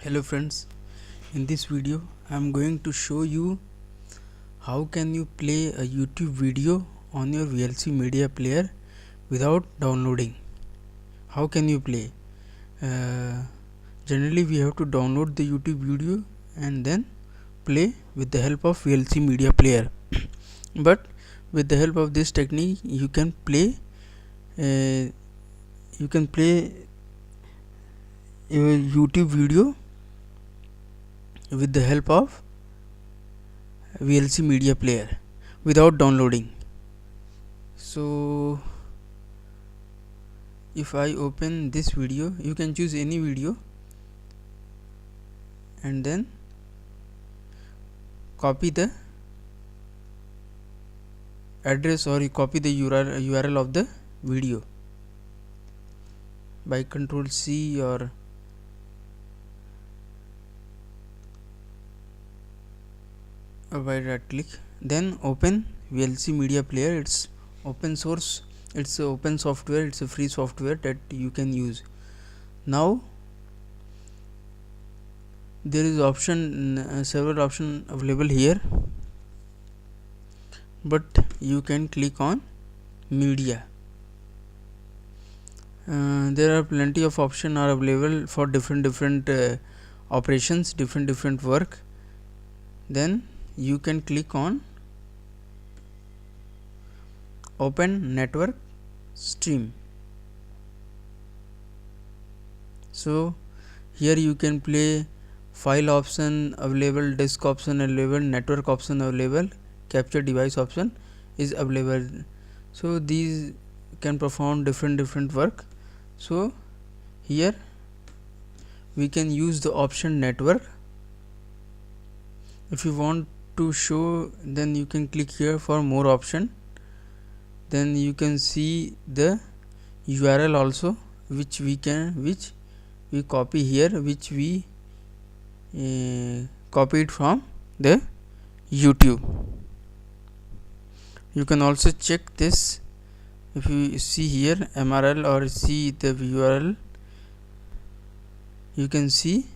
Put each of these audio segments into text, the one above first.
Hello friends, in this video I am going to show you how can you play a YouTube video on your VLC media player without downloading. How can you play? Generally we have to download the YouTube video and then play with the help of VLC media player. But with the help of this technique you can play your YouTube video with the help of VLC media player without downloading. So if I open this video, you can choose any video and then copy the address or you copy the URL of the video by Ctrl C or by right click, then open VLC media player. It's open source, it's a open software, it's a free software that you can use. Now there is option several option available here, but you can click on media. There are plenty of options are available for different operations, different work. Then you can click on open network stream. So here you can play file option available, disk option available, network option available, capture device option is available. So these can perform different work. So here we can use the option network. If you want to show, then you can click here for more option. Then you can see the URL also, which we copy here, which we copied from the YouTube. You can also check this. If you see here MRL or see the URL, you can see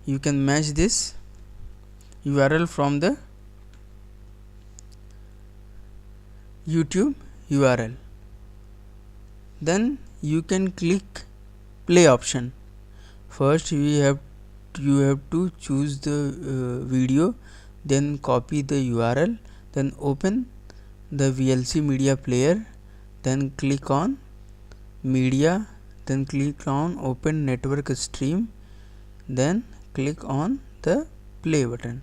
you can match this URL from the YouTube URL. Then you can click play option. First you have to choose the video, then copy the URL, then open the VLC media player, then click on media, then click on open network stream, then click on the play button.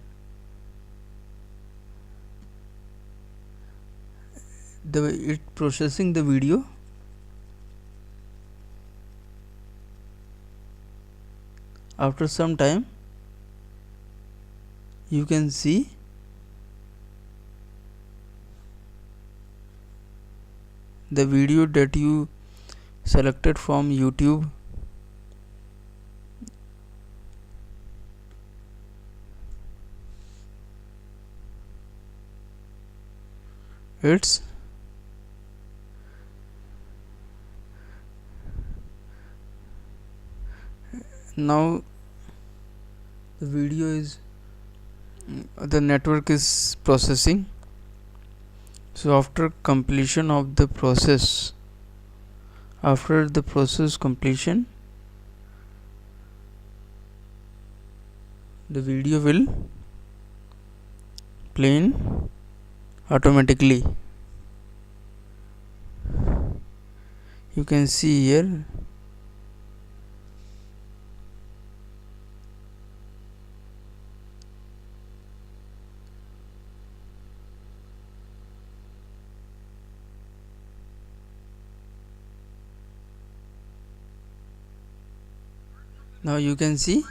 It processing the video. After some time you can see the video that you selected from YouTube. It's now the video is the network is processing. So after completion of the process, after the process completion, the video will play automatically. You can see here now you can see.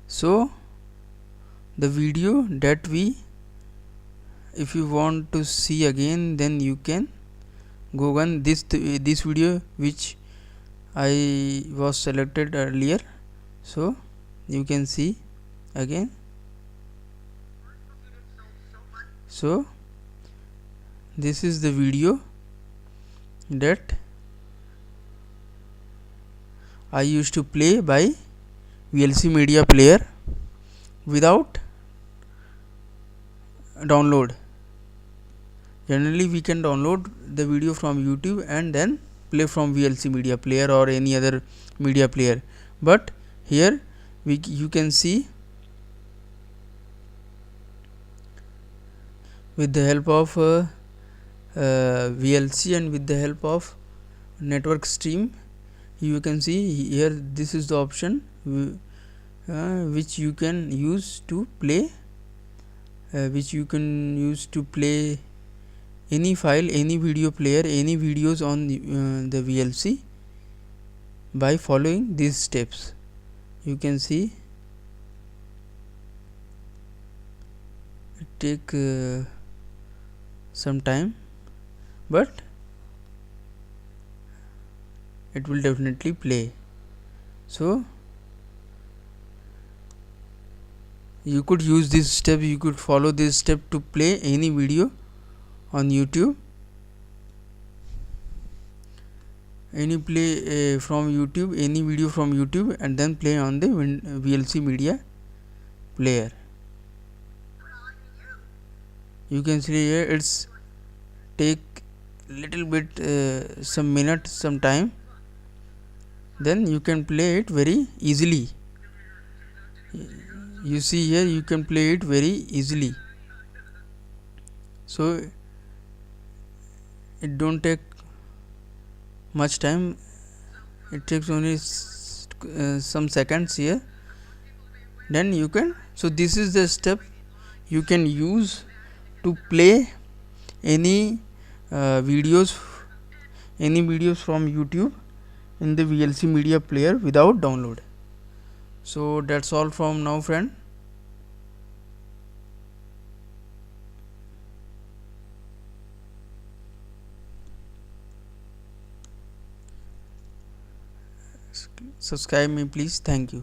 So the video that if you want to see again, then you can go on this video which I was selected earlier. So you can see again. So this is the video that I used to play by VLC Media Player without download. Generally we can download the video from YouTube and then play from VLC Media Player or any other media player, but here you can see with the help of VLC and with the help of network stream, you can see here this is the option which you can use to play any file, any video player, any videos on the VLC by following these steps. You can see it take some time, but it will definitely play. So you could use this step, you could follow this step to play any video on YouTube, any play from YouTube, any video from YouTube, and then play on the VLC Media Player. You can see here it's take little bit some minutes, some time, then you can play it very easily. You see here you can play it very easily, so it don't take much time, it takes only some seconds here. Then you can, so this is the step you can use to play any videos from YouTube in the VLC Media Player without download. So that's all from now, friend. Subscribe me please. Thank you.